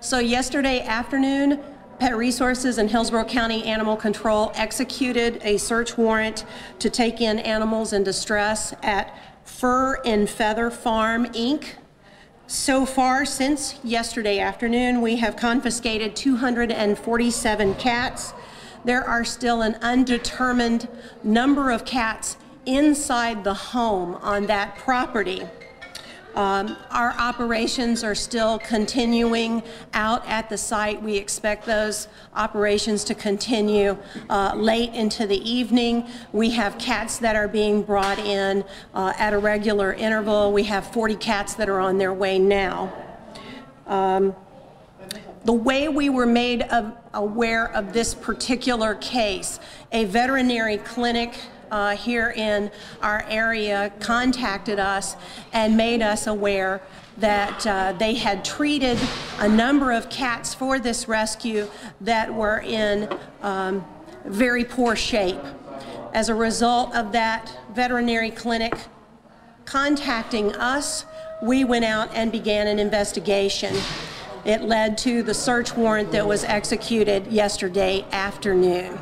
So yesterday afternoon, Pet Resources and Hillsborough County Animal Control executed a search warrant to take in animals in distress at Fur and Feather Farm, Inc. So far, since yesterday afternoon, we have confiscated 247 cats. There are still an undetermined number of cats inside the home on that property. Our operations are still continuing out at the site. We expect those operations to continue late into the evening. We have cats that are being brought in at a regular interval. We have 40 cats that are on their way now. The way we were made aware of this particular case, a veterinary clinic here in our area contacted us and made us aware that they had treated a number of cats for this rescue that were in very poor shape. As a result of that veterinary clinic contacting us, we went out and began an investigation. It led to the search warrant that was executed yesterday afternoon.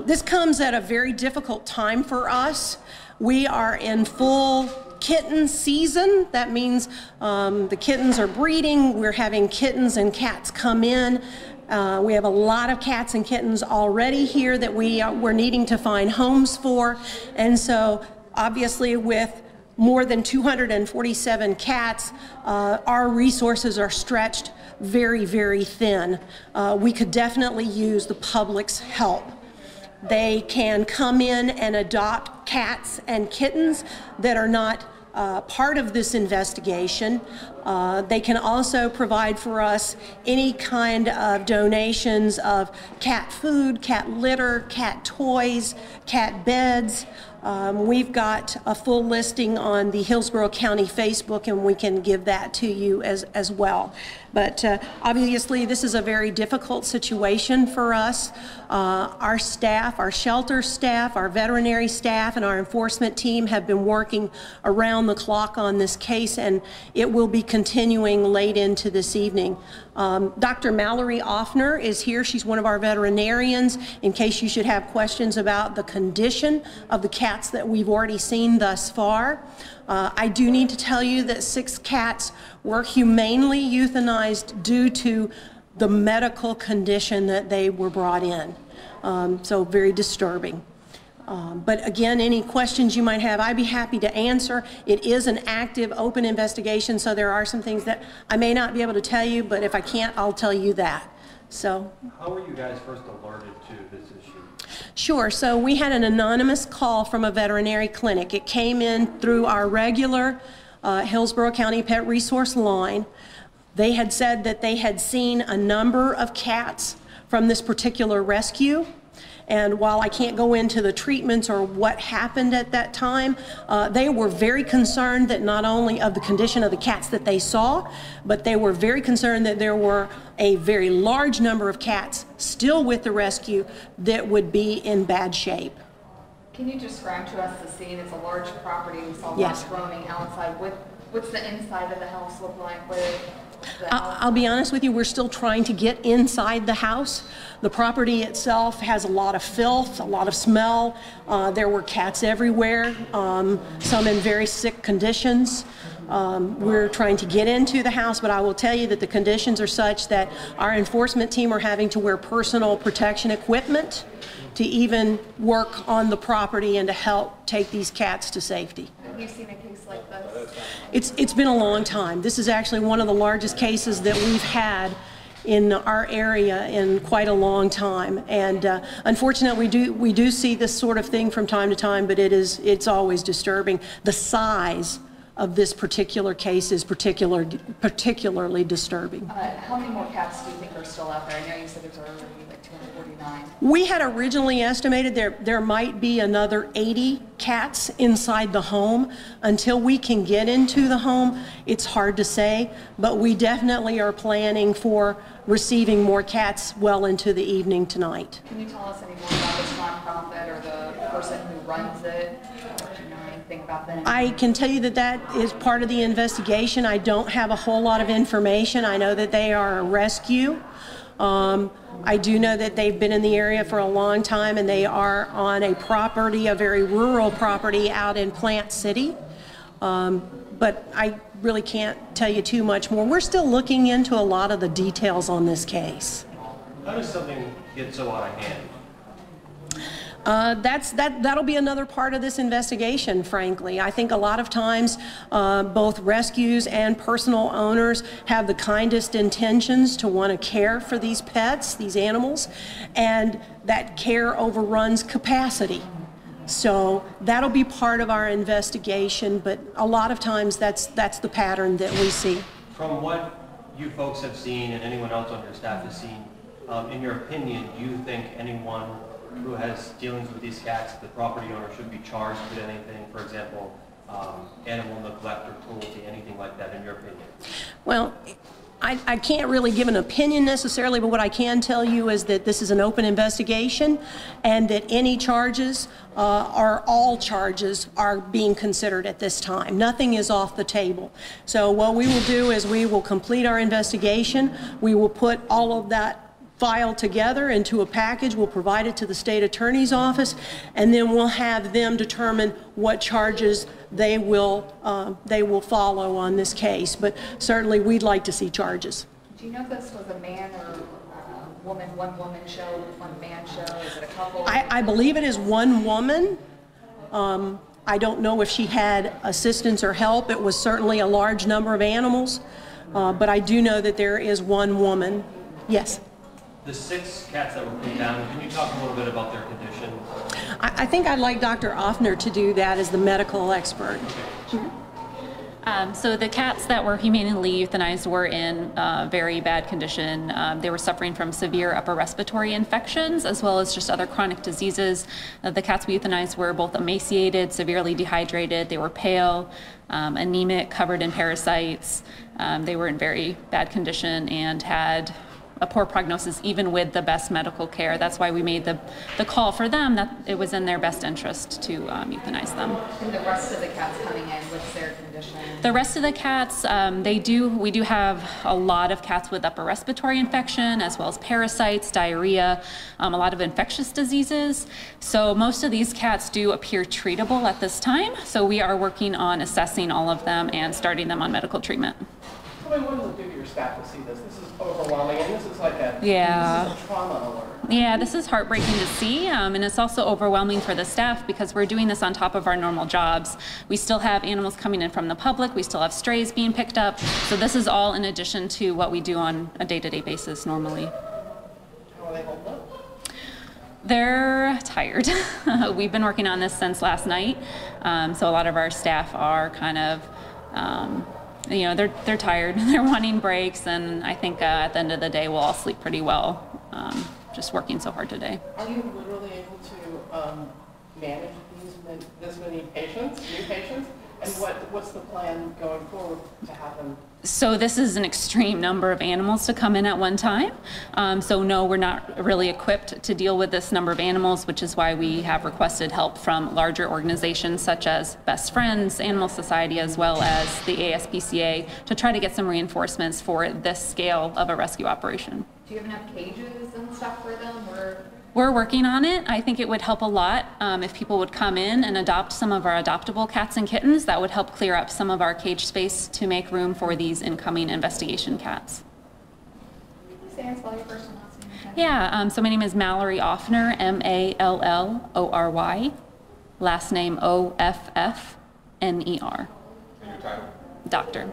This comes at a very difficult time for us. We are in full kitten season. That means the kittens are breeding. We're having kittens and cats come in. We have a lot of cats and kittens already here that we're needing to find homes for. And so obviously with more than 247 cats, our resources are stretched very, very thin. We could definitely use the public's help. They can come in and adopt cats and kittens that are not part of this investigation. They can also provide for us any kind of donations of cat food, cat litter, cat toys, cat beds. We've got a full listing on the Hillsborough County Facebook, and we can give that to you as well. But obviously, this is a very difficult situation for us. Our staff, our shelter staff, our veterinary staff, and our enforcement team have been working around the clock on this case, and it will be continuing late into this evening. Dr. Mallory Offner is here. She's one of our veterinarians, in case you should have questions about the condition of the cats that we've already seen thus far. I do need to tell you that 6 cats were humanely euthanized due to the medical condition that they were brought in. So very disturbing. But again, any questions you might have, I'd be happy to answer. It is an active, open investigation, so there are some things that I may not be able to tell you, but if I can't, I'll tell you that. So, how were you guys first alerted to this issue? Sure. So we had an anonymous call from a veterinary clinic. It came in through our regular Hillsborough County Pet Resource line. They had said that they had seen a number of cats from this particular rescue. And while I can't go into the treatments or what happened at that time, they were very concerned that not only of the condition of the cats that they saw, but they were very concerned that there were a very large number of cats still with the rescue that would be in bad shape. Can you describe to us the scene? It's a large property. We saw Yes. lots roaming outside. What's the inside of the house look like? I'll be honest with you, we're still trying to get inside the house. The property itself has a lot of filth, a lot of smell. There were cats everywhere, some in very sick conditions. We're trying to get into the house, but I will tell you that the conditions are such that our enforcement team are having to wear personal protection equipment to even work on the property and to help take these cats to safety. Have you seen a case like this? It's been a long time. This is actually one of the largest cases that we've had in our area in quite a long time. And unfortunately, we do see this sort of thing from time to time, but it's always disturbing. The size of this particular case is particularly disturbing. How many more cats do you think are still out there? I know you said there's already like 249. We had originally estimated there might be another 80 cats inside the home. Until we can get into the home, it's hard to say, but we definitely are planning for receiving more cats well into the evening tonight. Can you tell us any more about this nonprofit or the person who runs it? anything about them? I can tell you that that is part of the investigation. I don't have a whole lot of information. I know that they are a rescue. I do know that they've been in the area for a long time, and they are on a property, a very rural property out in Plant City. But I really can't tell you too much more. We're still looking into a lot of the details on this case. How does something get so out of hand? That'll be another part of this investigation, frankly. I think a lot of times both rescues and personal owners have the kindest intentions to want to care for these pets, these animals, and that care overruns capacity. So that'll be part of our investigation, but a lot of times that's the pattern that we see. From what you folks have seen and anyone else on your staff has seen, in your opinion, do you think anyone who has dealings with these cats, the property owner, should be charged with anything, for example, animal neglect or cruelty, anything like that, in your opinion? Well, I can't really give an opinion necessarily, but what I can tell you is that this is an open investigation and that any charges or all charges are being considered at this time. Nothing is off the table. So what we will do is we will complete our investigation. We will put all of that file together into a package. We'll provide it to the state attorney's office, and then we'll have them determine what charges they will follow on this case. But certainly we'd like to see charges. Do you know if this was a man or woman, one woman show, one man show? Is it a couple? I believe it is one woman. I don't know if she had assistance or help. It was certainly a large number of animals, but I do know that there is one woman. Yes. The 6 cats that were put down, can you talk a little bit about their condition? I think I'd like Dr. Offner to do that as the medical expert. So the cats that were humanely euthanized were in very bad condition. They were suffering from severe upper respiratory infections as well as just other chronic diseases. The cats we euthanized were both emaciated, severely dehydrated. They were pale, anemic, covered in parasites. They were in very bad condition and had a poor prognosis even with the best medical care. That's why we made the call for them that it was in their best interest to euthanize them. And the rest of the cats coming in, what's their condition? The rest of the cats, we do have a lot of cats with upper respiratory infection as well as parasites, diarrhea, a lot of infectious diseases. So most of these cats do appear treatable at this time. So we are working on assessing all of them and starting them on medical treatment. What does it do to your staff to see this? This is overwhelming, and this is like a, yeah. This is a trauma alert. Yeah, this is heartbreaking to see, and it's also overwhelming for the staff because we're doing this on top of our normal jobs. We still have animals coming in from the public, we still have strays being picked up, so this is all in addition to what we do on a day-to-day basis normally. How are they holding up? They're tired. We've been working on this since last night, so a lot of our staff are kind of they're tired, they're wanting breaks, and I think at the end of the day we'll all sleep pretty well, just working so hard today. Are you literally able to manage this many patients, new patients? And what's the plan going forward to have them? So this is an extreme number of animals to come in at one time. So no, we're not really equipped to deal with this number of animals, which is why we have requested help from larger organizations such as Best Friends, Animal Society, as well as the ASPCA to try to get some reinforcements for this scale of a rescue operation. Do you have enough cages and stuff for them? We're working on it. I think it would help a lot if people would come in and adopt some of our adoptable cats and kittens. That would help clear up some of our cage space to make room for these incoming investigation cats. Say your first and last name. Yeah, so my name is Mallory Offner, M-A-L-L-O-R-Y. Last name O-F-F-N-E-R. And your title? Doctor.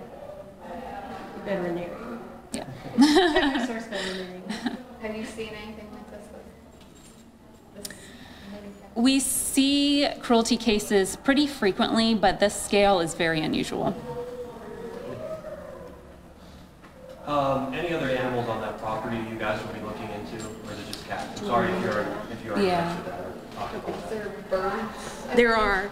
Veterinarian. Yeah. Resource veterinarian. Have you seen anything like this? We see cruelty cases pretty frequently, but this scale is very unusual. Any other animals on that property you guys will be looking into, or is it just cats? I'm sorry if you already answered that or talked about that. Is there birds? There are.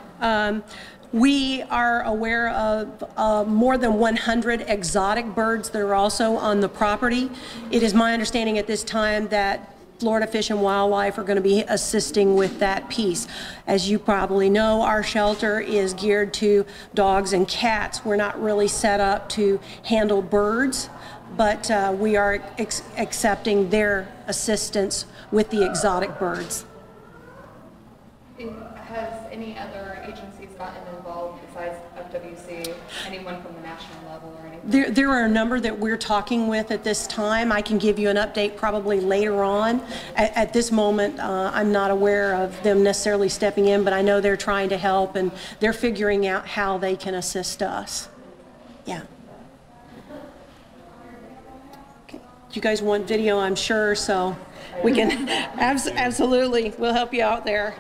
We are aware of more than 100 exotic birds that are also on the property. It is my understanding at this time that Florida Fish and Wildlife are going to be assisting with that piece. As you probably know, our shelter is geared to dogs and cats. We're not really set up to handle birds, but we are accepting their assistance with the exotic birds. Has any other agencies gotten involved besides FWC? Anyone from the national level or anything? There are a number that we're talking with at this time. I can give you an update probably later on. At this moment, I'm not aware of them necessarily stepping in, but I know they're trying to help and they're figuring out how they can assist us. Yeah. Okay. You guys want video, I'm sure, so we can absolutely, we'll help you out there.